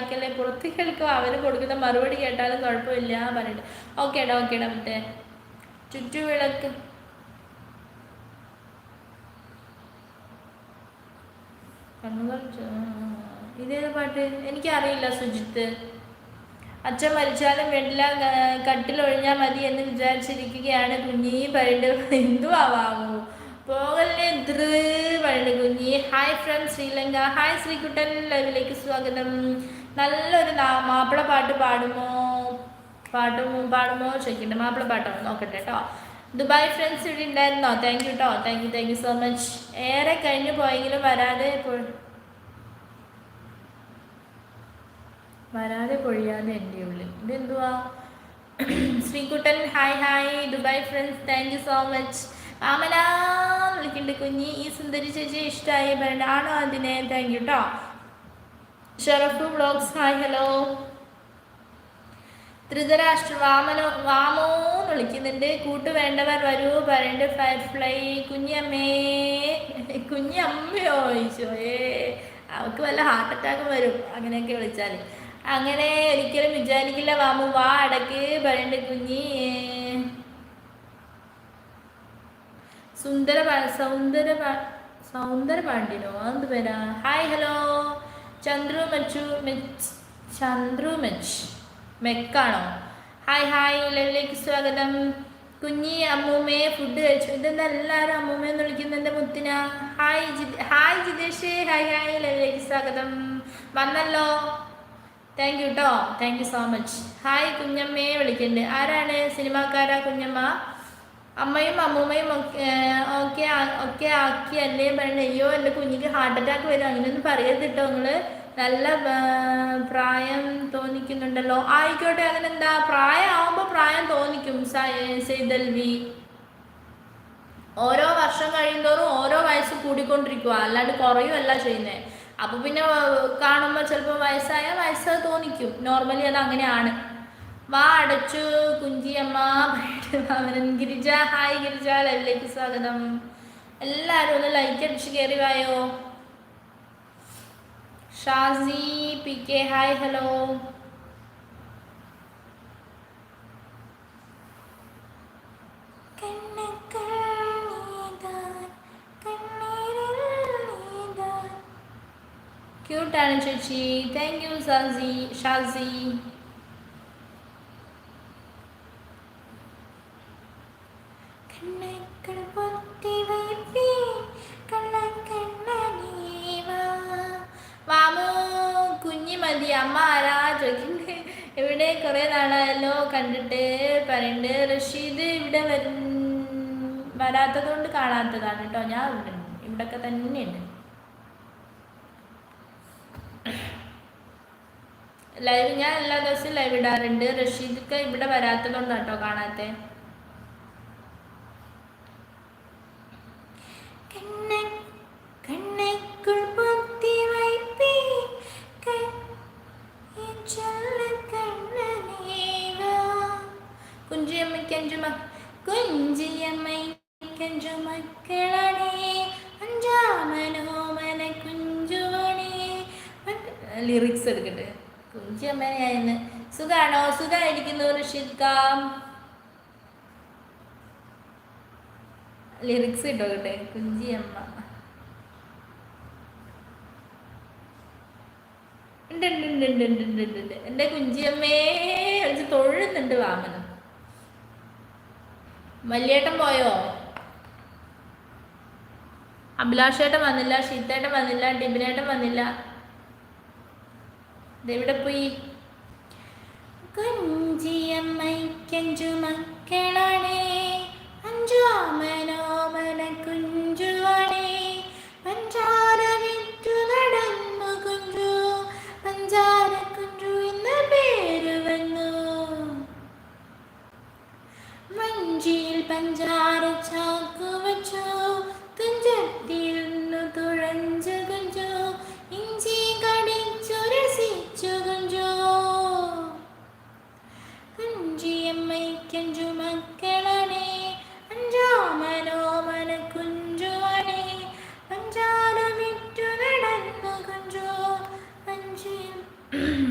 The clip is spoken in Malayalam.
വായിക്കല്ലേ, പുറത്ത് കേൾക്കും. അവന് കൊടുക്കുന്ന മറുപടി കേട്ടാലും കുഴപ്പമില്ല പറഞ്ഞിട്ട്. ഓക്കേടാ മറ്റേ ചുറ്റുവിളക്ക് ഇതേത് പാട്ട് എനിക്കറിയില്ല സുജിത്ത്. അച്ഛൻ മരിച്ചാലും വേണ്ടില്ല, കട്ടിലൊഴിഞ്ഞാൽ മതി എന്ന് വിചാരിച്ചിരിക്കുകയാണ് കുഞ്ഞി പറയുന്നത്. എന്തുവാവൂ പോകല്ലേ പറയുന്നത് കുഞ്ഞി. Hi from Sri Lanka. Hi Sreekuttan, ലൈവിലേക്ക് സ്വാഗതം. നല്ലൊരു മാപ്പിള പാട്ട് പാടുമോ ചോദിക്കട്ടെ. മാപ്പിള പാട്ടോ നോക്കട്ടെ കേട്ടോ. ദുബായ് ഫ്രണ്ട്സ് ഇവിടെ ഉണ്ടായിരുന്നോ? താങ്ക് യു കേട്ടോ, താങ്ക് യു സോ മച്ച്. ഏറെ കഴിഞ്ഞു പോയെങ്കിലും വരാതെ പൊഴിയാതെ എൻ്റെ ഉള്ളിൽ. ഇതെന്തുവാ? Sreekuttan hi. Dubai friends thank you so much. ആമനാ വിളിക്കുന്നുണ്ട് കുഞ്ഞി. ഈ സുന്ദരി ചേച്ചി ഇഷ്ടമായി പറയണ്ട. ആണോ അതിനെ? താങ്ക് യു കേട്ടോ. Sharaf vlogs hi hello. Dhritarashtra വാമോന്ന് വിളിക്കുന്നുണ്ട്. കൂട്ട് വേണ്ടവർ വരൂ പറയണ്ട്. ഫയർഫ്ലൈ കുഞ്ഞമ്മയോ ചോദിച്ചോയേ. അവൾക്ക് വല്ല ഹാർട്ട് അറ്റാക്ക് വരും അങ്ങനെയൊക്കെ വിളിച്ചാൽ. അങ്ങനെ ഒരിക്കലും വിചാരിക്കില്ല വാമു, വാ അടക്ക് പറയണ്ട് കുഞ്ഞി. സൗന്ദര പാണ്ഡ്യനോ അതെന്ത് പേരാ? Hi hello. ചന്ദ്രു മച്ച് മെക്കാണോ? ഹായ് ലൈവിലേക്ക് സ്വാഗതം. കുഞ്ഞി അമ്മൂമ്മയെ ഫുഡ് കഴിച്ചു. ഇതെന്താ എല്ലാവരും അമ്മൂമ്മയെന്ന് വിളിക്കുന്നത് എൻ്റെ മുത്തിന? ഹായ് ജിതേഷ് ഹായ് ലൈവിലേക്ക് സ്വാഗതം. വന്നല്ലോ, താങ്ക് യു കേട്ടോ, thank you so much. Hi കുഞ്ഞമ്മയെ വിളിക്കുന്നുണ്ട്. ആരാണ്? സിനിമാക്കാരാ കുഞ്ഞമ്മ? അമ്മയും അമ്മൂമ്മയും ഒക്കെ ആക്കിയല്ലേ പറയണേ. അയ്യോ എൻ്റെ കുഞ്ഞിക്ക് ഹാർട്ട് അറ്റാക്ക് വരും. അങ്ങനെയൊന്നും പറയരുത് കേട്ടോ നിങ്ങൾ. നല്ല പ്രായം തോന്നിക്കുന്നുണ്ടല്ലോ. ആയിക്കോട്ടെ, അങ്ങനെന്താ, പ്രായമാകുമ്പോൾ പ്രായം തോന്നിക്കും സെയ്തൽവി. ഓരോ വർഷം കഴിയുന്തോറും ഓരോ വയസ്സ് കൂടിക്കൊണ്ടിരിക്കുക, അല്ലാണ്ട് കുറയുമല്ല ചെയ്യുന്നത്. അപ്പോൾ പിന്നെ കാണുമ്പോൾ ചിലപ്പോൾ വയസ്സ് തോന്നിക്കും. നോർമലി അത് അങ്ങനെയാണ്. വാ അടച്ചു കുഞ്ചിയമ്മ. ഗിരിജ ഹായ് ഗിരിജ, ലൈവിലേക്ക് സ്വാഗതം. എല്ലാവരും ഒന്ന് ലൈക്ക് അടിച്ച് കയറി വായോ. Shazi P K hi hello. ക്യൂട്ടാണ് ചേച്ചി, താങ്ക് യു ഷാസി. വാമു കുഞ്ഞി മതി, അമ്മ ആരാ ചോദിക്കണ്ടേ. ഇവിടെ കുറേ നാളായല്ലോ കണ്ടിട്ട് പറയണ്ട്. റഷീദ് ഇവിടെ വരാത്തത് കൊണ്ട് കാണാത്തതാണ് കേട്ടോ. ഞാൻ ഇവിടെയൊക്കെ തന്നെയുണ്ട്. ലൈവ് ഞാൻ എല്ലാ ദിവസവും ലൈവ് ഇടാറുണ്ട്. റഷീദൊക്കെ ഇവിടെ വരാത്തത് കൊണ്ടാണ് കേട്ടോ കാണാത്തെ. കുഞ്ചിയമ്മയ്ക്കഞ്ചു മക്കളാണേ, അഞ്ചാമനോമന കുഞ്ചുവണേ. ലിറിക്സ് എടുക്കട്ടെ. കുഞ്ചിയമ്മനായിരുന്നു. സുഖാണോ? സുഖമായിരിക്കുന്നു റഷീദ് ഖാൻ. ലിറിക്സ് ഇട്ടോട്ടെ. കുഞ്ചിയമ്മ ഉണ്ട്. എൻ്റെ കുഞ്ചിയമ്മയെ വിളിച്ച് തൊഴുന്നുണ്ട് വാമനം. വല്യേട്ടൻ പോയോ? അഭിലാഷേട്ടൻ വന്നില്ല, ഷീത്തേട്ടൻ വന്നില്ല, ടിബിനേട്ടൻ വന്നില്ല. ഇതെവിടെ പോയി? കുഞ്ചിയമ്മയ്ക്കഞ്ചു മക്കളാണേ,